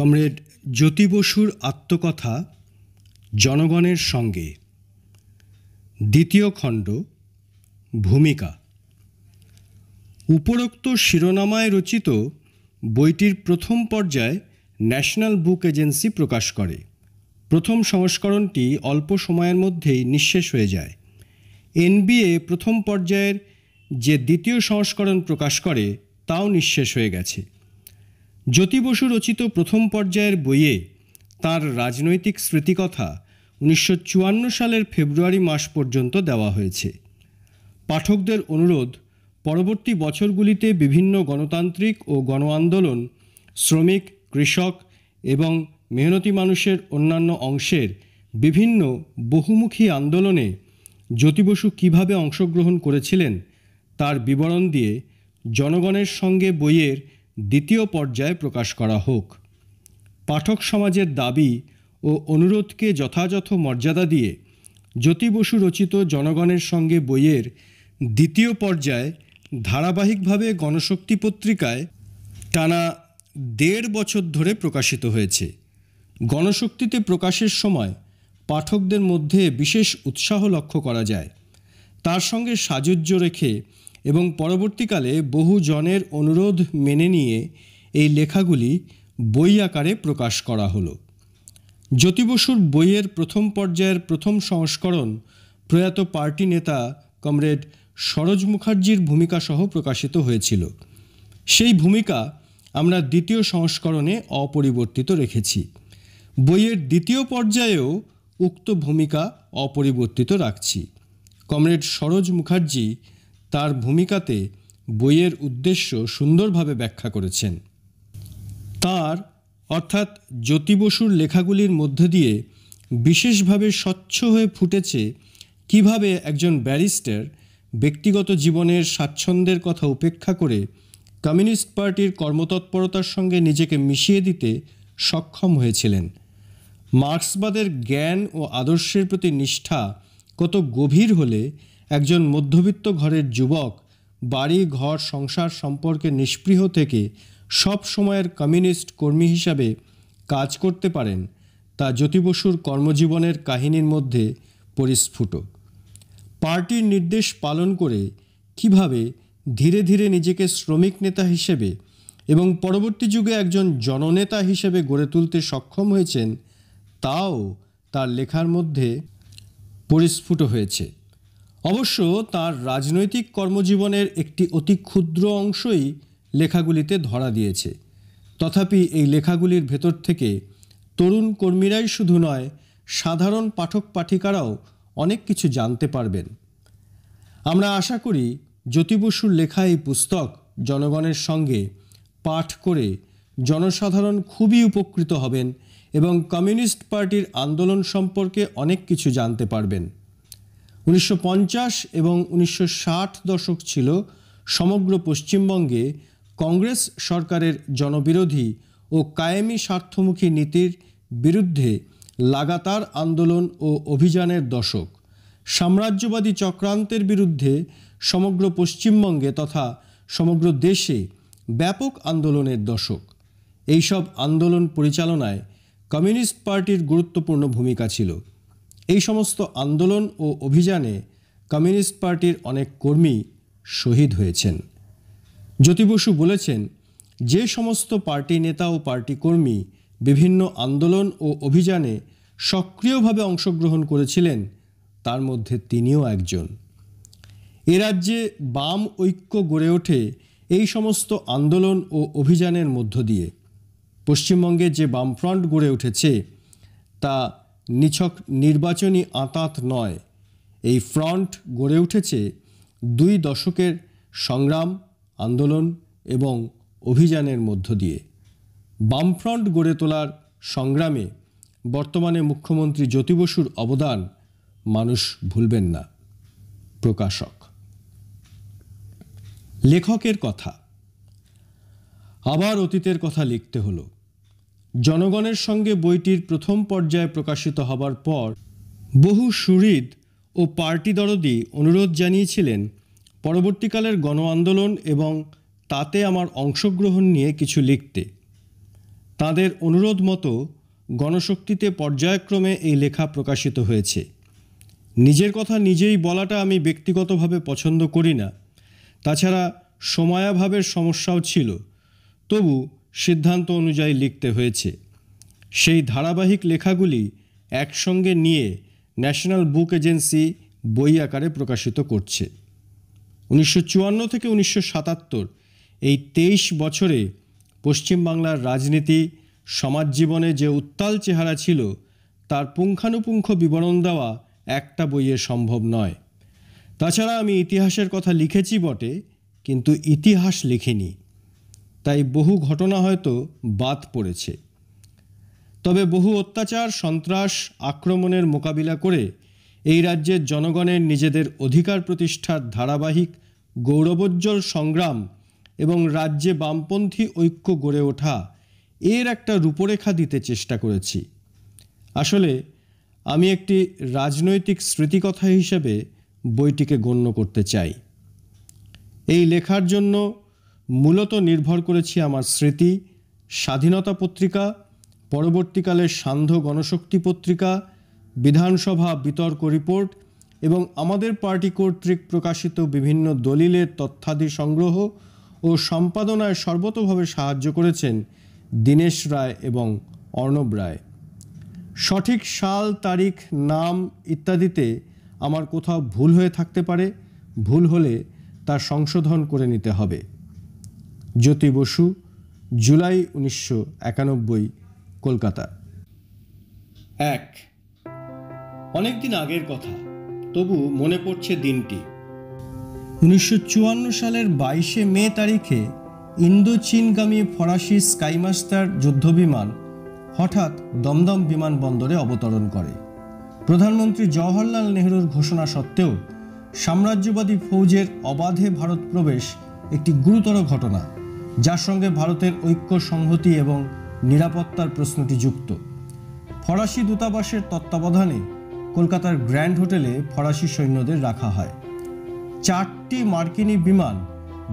Comrade জ্যোতি বসুর আত্মকথা জনগণের সঙ্গে, দ্বিতীয় খণ্ড, ভূমিকা। উপরোক্ত শিরোনামায় রচিত বইটির প্রথম পর্যায় ন্যাশনাল বুক এজেন্সি প্রকাশ করে। প্রথম সংস্করণটি অল্প সময়ের মধ্যেই নিঃশেষ হয়ে যায়। এনবিএ প্রথম পর্যায়ের যে দ্বিতীয় সংস্করণ প্রকাশ করে তাও নিঃশেষ হয়ে গেছে। জ্যোতি বসু রচিত প্রথম পর্যায়ের বইয়ে তাঁর রাজনৈতিক স্মৃতিকথা 1954 সালের ফেব্রুয়ারি মাস পর্যন্ত দেওয়া হয়েছে। পাঠকদের অনুরোধ, পরবর্তী বছরগুলিতে বিভিন্ন গণতান্ত্রিক ও গণ আন্দোলন, শ্রমিক, কৃষক এবং মেহনতি মানুষের অন্যান্য অংশের বিভিন্ন বহুমুখী আন্দোলনে জ্যোতি বসু কীভাবে অংশগ্রহণ করেছিলেন তার বিবরণ দিয়ে জনগণের সঙ্গে বইয়ের দ্বিতীয় পর্যায়ে প্রকাশ করা হোক। পাঠক সমাজের দাবি ও অনুরোধকে যথাযথ মর্যাদা দিয়ে জ্যোতি বসু রচিত জনগণের সঙ্গে বইয়ের দ্বিতীয় পর্যায়ে ধারাবাহিকভাবে গণশক্তি পত্রিকায় টানা 1.5 বছর ধরে প্রকাশিত হয়েছে। গণশক্তিতে প্রকাশের সময় পাঠকদের মধ্যে বিশেষ উৎসাহ লক্ষ্য করা যায়। তার সঙ্গে সাযুজ্য রেখে এবং পরবর্তীকালে বহু জনের অনুরোধ মেনে নিয়ে এই লেখাগুলি বই আকারে প্রকাশ করা হলো। জ্যোতি বসুর বইয়ের প্রথম পর্যায়ের প্রথম সংস্করণ প্রয়াত পার্টি নেতা কমরেড সরোজ মুখার্জির ভূমিকা সহ প্রকাশিত হয়েছিল। সেই ভূমিকা আমরা দ্বিতীয় সংস্করণে অপরিবর্তিত রেখেছি। বইয়ের দ্বিতীয় পর্যায়েও উক্ত ভূমিকা অপরিবর্তিত রাখছি। কমরেড সরোজ মুখার্জি তার ভূমিকাতে বইয়ের উদ্দেশ্য সুন্দরভাবে ব্যাখ্যা করেছেন। তার অর্থাৎ জ্যোতি বসুর লেখাগুলির মধ্যে দিয়ে বিশেষভাবে স্বচ্ছ হয়ে ফুটেছে কিভাবে একজন ব্যারিস্টার ব্যক্তিগত জীবনের স্বাচ্ছন্দ্যের কথা উপেক্ষা করে কমিউনিস্ট পার্টির কর্মতৎপরতার সঙ্গে নিজেকে মিশিয়ে দিতে সক্ষম হয়েছিলেন। মার্ক্সবাদের জ্ঞান ও আদর্শের প্রতি নিষ্ঠা কত গভীর হলে একজন মধ্যবিত্ত ঘরের যুবক বাড়ি ঘর সংসার সম্পর্কে নিষ্পৃহ থেকে সব সময়ের কমিউনিস্ট কর্মী হিসাবে কাজ করতে পারেন তা জ্যোতি বসুর কর্মজীবনের কাহিনীর মধ্যে পরিস্ফুট। পার্টির নির্দেশ পালন করে কিভাবে ধীরে ধীরে নিজেকে শ্রমিক নেতা হিসেবে এবং পরবর্তী যুগে একজন জননেতা হিসেবে গড়ে তুলতে সক্ষম হয়েছেন তাও তার লেখার মধ্যে পরিস্ফুট হয়েছে। অবশ্য তার রাজনৈতিক কর্মজীবনের একটি অতি ক্ষুদ্র অংশই লেখাগুলিতে ধরা দিয়েছে। তথাপি এই লেখাগুলির ভেতর থেকে তরুণ কর্মীরাই শুধু নয়, সাধারণ পাঠক পাঠিকারাও অনেক কিছু জানতে পারবেন। আমরা আশা করি জ্যোতি বসুর লেখা এই পুস্তক জনগণের সঙ্গে পাঠ করে জনসাধারণ খুবই উপকৃত হবেন এবং কমিউনিস্ট পার্টির আন্দোলন সম্পর্কে অনেক কিছু জানতে পারবেন। 1950 এবং 1960 দশক ছিল সমগ্র পশ্চিমবঙ্গে কংগ্রেস সরকারের জনবিরোধী ও কায়েমি স্বার্থমুখী নীতির বিরুদ্ধে লাগাতার আন্দোলন ও অভিযানের দশক। সাম্রাজ্যবাদী চক্রান্তের বিরুদ্ধে সমগ্র পশ্চিমবঙ্গে তথা সমগ্র দেশে ব্যাপক আন্দোলনের দশক। এইসব আন্দোলন পরিচালনায় কমিউনিস্ট পার্টির গুরুত্বপূর্ণ ভূমিকা ছিল। এই সমস্ত আন্দোলন ও অভিযানে কমিউনিস্ট পার্টির অনেক কর্মী শহীদ হয়েছেন। জ্যোতি বসু বলেছেন, যে সমস্ত পার্টি নেতা ও পার্টি কর্মী বিভিন্ন আন্দোলন ও অভিযানে সক্রিয়ভাবে অংশগ্রহণ করেছিলেন তার মধ্যে তিনিও একজন। এ রাজ্যে বাম ঐক্য গড়ে ওঠে এই সমস্ত আন্দোলন ও অভিযানের মধ্য দিয়ে। পশ্চিমবঙ্গে যে বামফ্রন্ট গড়ে উঠেছে তা নিছক নির্বাচনী আঁতাত নয়। এই ফ্রন্ট গড়ে উঠেছে 2 দশকের সংগ্রাম, আন্দোলন এবং অভিযানের মধ্য দিয়ে। বামফ্রন্ট গড়ে তোলার সংগ্রামে বর্তমানে মুখ্যমন্ত্রী জ্যোতি বসুর অবদান মানুষ ভুলবেন না। প্রকাশক। লেখকের কথা। আবার অতীতের কথা লিখতে হলো। জনগণের সঙ্গে বইটির প্রথম পর্যায়ে প্রকাশিত হবার পর বহু সুহৃদ ও পার্টি দরদি অনুরোধ জানিয়েছিলেন পরবর্তীকালের গণ আন্দোলন এবং তাতে আমার অংশগ্রহণ নিয়ে কিছু লিখতে। তাঁদের অনুরোধ মতো গণশক্তিতে পর্যায়ক্রমে এই লেখা প্রকাশিত হয়েছে। নিজের কথা নিজেই বলাটা আমি ব্যক্তিগতভাবে পছন্দ করি না, তাছাড়া সময়াভাবের সমস্যাও ছিল, তবু সিদ্ধান্ত অনুযায়ী লিখতে হয়েছে। সেই ধারাবাহিক লেখাগুলি একসঙ্গে নিয়ে ন্যাশনাল বুক এজেন্সি বই আকারে প্রকাশিত করছে। 1954 থেকে 1977 এই 23 বছরে পশ্চিমবাংলার রাজনীতি, সমাজ জীবনে যে উত্তাল চেহারা ছিল তার পুঙ্খানুপুঙ্খ বিবরণ দেওয়া একটা বইয়ে সম্ভব নয়। তাছাড়া আমি ইতিহাসের কথা লিখেছি বটে, কিন্তু ইতিহাস লিখিনি, তাই বহু ঘটনা হয়তো বাদ পড়েছে। তবে বহু অত্যাচার, সন্ত্রাস, আক্রমণের মোকাবিলা করে এই রাজ্যের জনগণের নিজেদের অধিকার প্রতিষ্ঠার ধারাবাহিক গৌরবোজ্জ্বল সংগ্রাম এবং রাজ্যে বামপন্থী ঐক্য গড়ে ওঠা এর একটা রূপরেখা দিতে চেষ্টা করেছি। আসলে আমি একটি রাজনৈতিক স্মৃতিকথা হিসেবে বইটিকে গণ্য করতে চাই। এই লেখার জন্য মূলত নির্ভর করেছি আমার স্মৃতি, স্বাধীনতা পত্রিকা, পরবর্তীকালে সান্ধ্য গণশক্তি পত্রিকা, বিধানসভা বিতর্ক রিপোর্ট এবং আমাদের পার্টি কর্তৃক প্রকাশিত বিভিন্ন দলিলের তথ্যাদি সংগ্রহ ও সম্পাদনায় সর্বতোভাবে সাহায্য করেছেন দীনেশ রায় এবং অর্ণব রায়। সঠিক সাল, তারিখ, নাম ইত্যাদিতে আমার কোথাও ভুল হয়ে থাকতে পারে, ভুল হলে তা সংশোধন করে নিতে হবে। জ্যোতি বসু, জুলাই 1991, কলকাতা। 1। অনেকদিন আগের কথা, তবু মনে পড়ছে দিনটি। 1954 সালের 22 মে তারিখে ইন্দোচীনগামী ফরাসি স্কাইমাস্টার যুদ্ধবিমান হঠাৎ দমদম বিমানবন্দরে অবতরণ করে। প্রধানমন্ত্রী জওহরলাল নেহরুর ঘোষণা সত্ত্বেও সাম্রাজ্যবাদী ফৌজের অবাধে ভারত প্রবেশ একটি গুরুতর ঘটনা, যার সঙ্গে ভারতের ঐক্য, সংহতি এবং নিরাপত্তার প্রশ্নটি যুক্ত। ফরাসি দূতাবাসের তত্ত্বাবধানে কলকাতার গ্র্যান্ড হোটেলে ফরাসি সৈন্যদের রাখা হয়। 4টি মার্কিনী বিমান,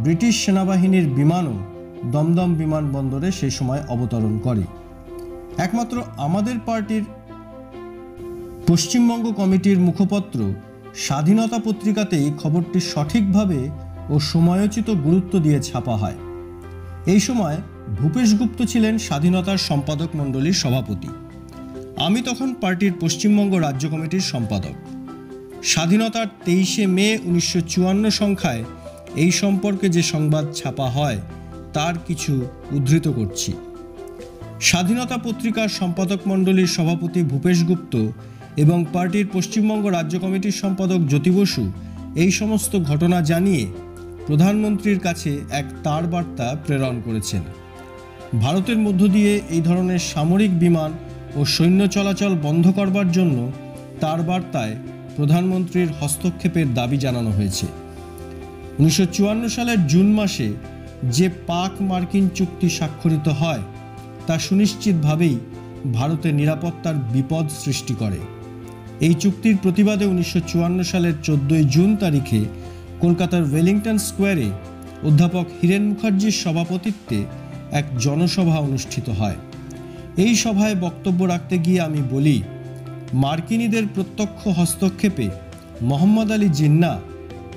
ব্রিটিশ সেনাবাহিনীর বিমানও দমদম বিমানবন্দরে সেই সময় অবতরণ করে। একমাত্র আমাদের পার্টির পশ্চিমবঙ্গ কমিটির মুখপত্র স্বাধীনতা পত্রিকাতেই খবরটি সঠিকভাবে ও সময়োচিত গুরুত্ব দিয়ে ছাপা হয়। এই সময় ভূপেশ গুপ্ত ছিলেন স্বাধীনতার সম্পাদক মণ্ডলীর সভাপতি। আমি তখন পার্টির পশ্চিমবঙ্গ রাজ্য কমিটির সম্পাদক। স্বাধীনতার 23 মে 1954 সংখ্যায় এই সম্পর্কে যে সংবাদ ছাপা হয় তার কিছু উদ্ধৃত করছি। স্বাধীনতা পত্রিকার সম্পাদক মণ্ডলীর সভাপতি ভূপেশ গুপ্ত এবং পার্টির পশ্চিমবঙ্গ রাজ্য কমিটির সম্পাদক জ্যোতি বসু এই সমস্ত ঘটনা জানিয়ে প্রধানমন্ত্রীর কাছে এক তার বার্তা প্রেরণ করেছেন। ভারতের মধ্য দিয়ে এই ধরনের সামরিক বিমান ও সৈন্য চলাচল বন্ধ করবার জন্য তার বার্তায় প্রধানমন্ত্রীর হস্তক্ষেপের দাবি জানানো হয়েছে। 1954 সালের জুন মাসে যে পাক মার্কিন চুক্তি স্বাক্ষরিত হয় তা সুনিশ্চিতভাবেই ভারতের নিরাপত্তার বিপদ সৃষ্টি করে। এই চুক্তির প্রতিবাদে 1954 সালের 14 জুন তারিখে কলকাতার ওয়েলিংটন স্কোয়ারে অধ্যাপক হীরেন মুখার্জির সভাপতিত্বে এক জনসভা অনুষ্ঠিত হয়। এই সভায় বক্তব্য রাখতে গিয়ে আমি বলি, মার্কিনীদের প্রত্যক্ষ হস্তক্ষেপে মোহাম্মদ আলী জিন্না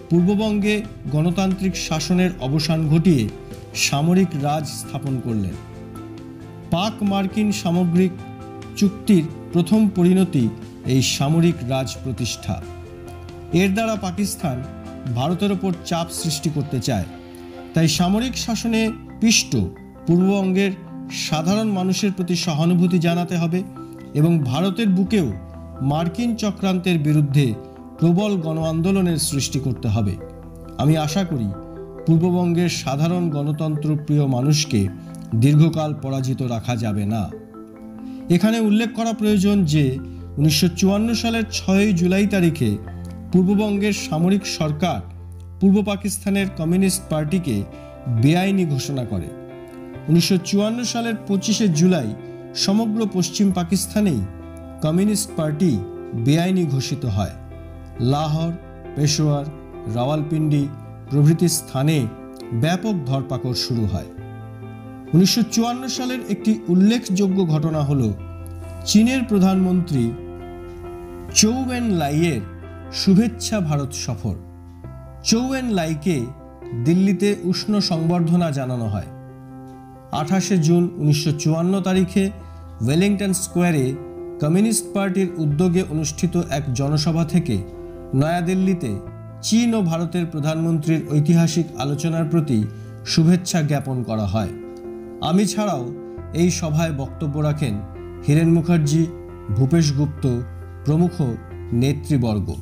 পূর্ববঙ্গে গণতান্ত্রিক শাসনের অবসান ঘটিয়ে সামরিক রাজ স্থাপন করলেন। পাক মার্কিন সামগ্রিক চুক্তির প্রথম পরিণতি এই সামরিক রাজ প্রতিষ্ঠা। এর দ্বারা পাকিস্তান ভারতের ওপর চাপ সৃষ্টি করতে চায়, তাই সামরিক শাসনে পিষ্ট পূর্ববঙ্গের সাধারণ মানুষের প্রতি সহানুভূতি জানাতে হবে এবং ভারতের বুকেও মার্কিন চক্রান্তের বিরুদ্ধে প্রবল গণ আন্দোলনের সৃষ্টি করতে হবে। আমি আশা করি পূর্ববঙ্গের সাধারণ গণতন্ত্রপ্রিয় মানুষকে দীর্ঘকাল পরাজিত রাখা যাবে না। এখানে উল্লেখ করা প্রয়োজন যে 1954 সালের 6 জুলাই তারিখে পূর্ববঙ্গের সামরিক সরকার পূর্ব পাকিস্তানের কমিউনিস্ট পার্টিকে বেআইনি ঘোষণা করে। 1954 সালের 25 জুলাই সমগ্র পশ্চিম পাকিস্তানেই কমিউনিস্ট পার্টি বেআইনি ঘোষিত হয়। লাহোর, পেশোয়ার, রাওয়ালপিন্ডি প্রভৃতি স্থানে ব্যাপক ধরপাকড় শুরু হয়। 1954 সালের একটি উল্লেখযোগ্য ঘটনা হল চীনের প্রধানমন্ত্রী চৌ এন লাইয়ের শুভেচ্ছা ভারত সফর। চৌ এন লাইকে দিল্লিতে উষ্ণ সংবর্ধনা জানানো হয়। 28 জুন 1954 তারিখে ওয়েলিংটন স্কোয়ারে কমিউনিস্ট পার্টির উদ্যোগে অনুষ্ঠিত এক জনসভা থেকে নয়াদিল্লিতে চীন ও ভারতের প্রধানমন্ত্রীর ঐতিহাসিক আলোচনার প্রতি শুভেচ্ছা জ্ঞাপন করা হয়। আমি ছাড়াও এই সভায় বক্তব্য রাখেন হীরেন মুখার্জি, ভূপেশ গুপ্ত প্রমুখ নেতৃবর্গ।